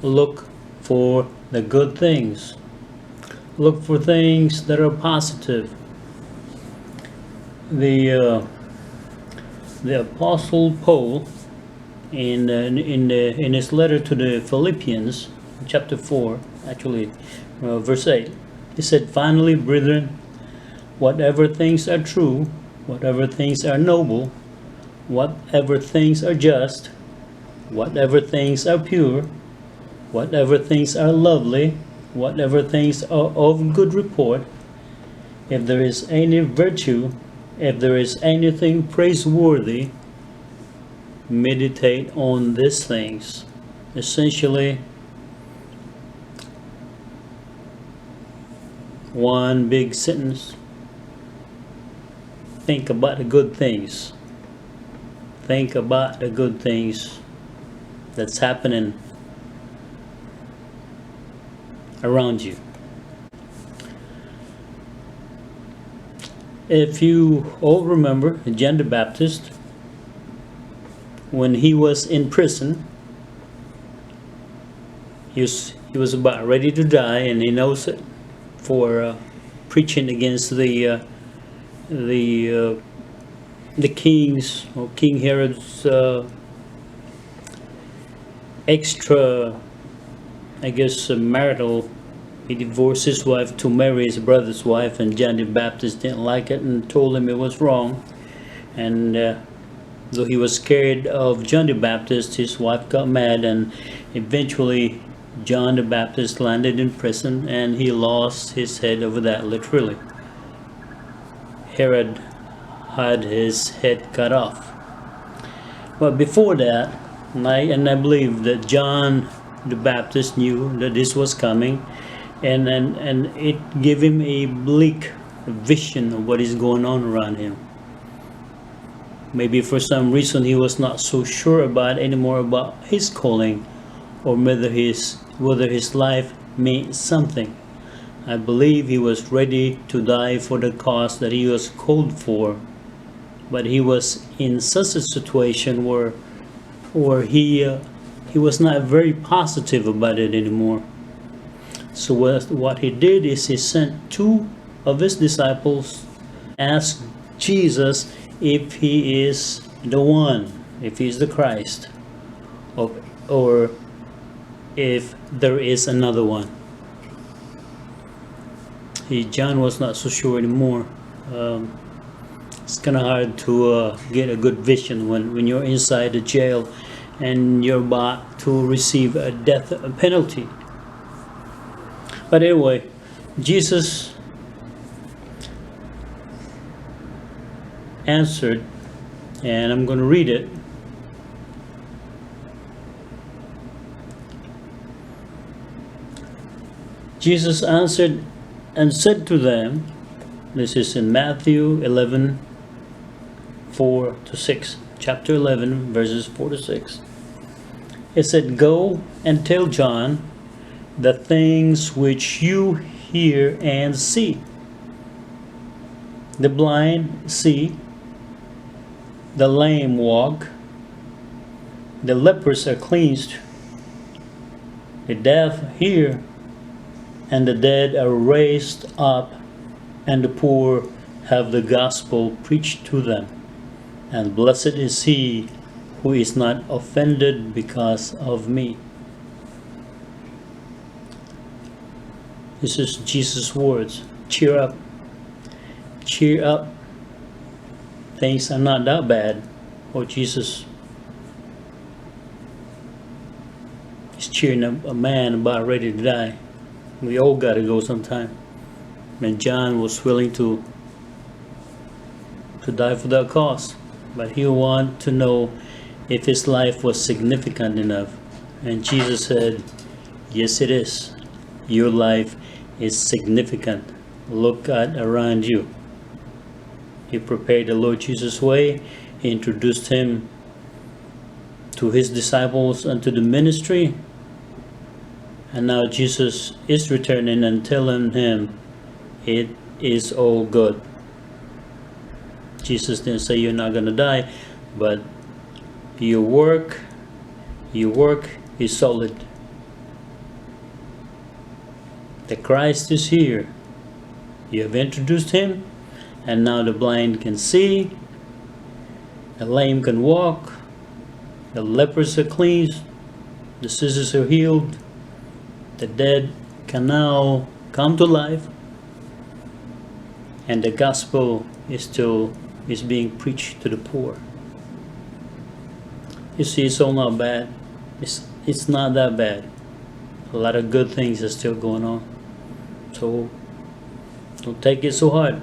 look for the good things. Look for things that are positive. The Apostle Paul, in his letter to the Philippians, chapter 4, actually, verse 8, he said, "Finally, brethren, whatever things are true, whatever things are noble, whatever things are just, whatever things are pure, whatever things are lovely, whatever things are of good report, if there is any virtue, if there is anything praiseworthy, meditate on these things." Essentially, one big sentence: think about the good things. Think about the good things that's happening around you. If you all remember, John the Baptist, when he was in prison, he was about ready to die, and he knows it, for preaching against the king's, or King Herod's extra, I guess, marital. He divorced his wife to marry his brother's wife, and John the Baptist didn't like it and told him it was wrong. And though he was scared of John the Baptist, his wife got mad, and eventually John the Baptist landed in prison, and he lost his head over that, literally. Herod had his head cut off. But before that, and I believe that John the Baptist knew that this was coming, and it gave him a bleak vision of what is going on around him. Maybe for some reason he was not so sure anymore about his calling, or whether his life meant something. I believe he was ready to die for the cause that he was called for, but he was in such a situation where he was not very positive about it anymore. So what he did is he sent two of his disciples, asked Jesus if he is the one, if he's the Christ, or if there is another one. John was not so sure anymore. It's kind of hard to get a good vision when you're inside the jail and you're about to receive a death penalty. But anyway, Jesus answered, and I'm going to read it. Jesus answered and said to them, this is in Matthew 11, 4-6, chapter 11, verses 4-6. It said, "Go and tell John the things which you hear and see. The blind see, the lame walk, the lepers are cleansed, the deaf hear, and the dead are raised up, and the poor have the gospel preached to them. And blessed is he who is not offended because of me." This is Jesus' words. Cheer up. Cheer up. Things are not that bad. Oh, Jesus is cheering a man about ready to die. We all got to go sometime. And John was willing to die for that cause. But he wanted to know if his life was significant enough. And Jesus said, yes, it is. Your life is significant. Look at around you. He prepared the Lord Jesus' way. He introduced him to his disciples and to the ministry. And now Jesus is returning and telling him, it is all good. Jesus didn't say you're not going to die, but your work is solid. The Christ is here. You have introduced him, and now the blind can see, the lame can walk, the lepers are cleansed, the scissors are healed, the dead can now come to life, and the gospel is being preached to the poor. You see, it's all not bad. It's not that bad. A lot of good things are still going on. So don't take it so hard.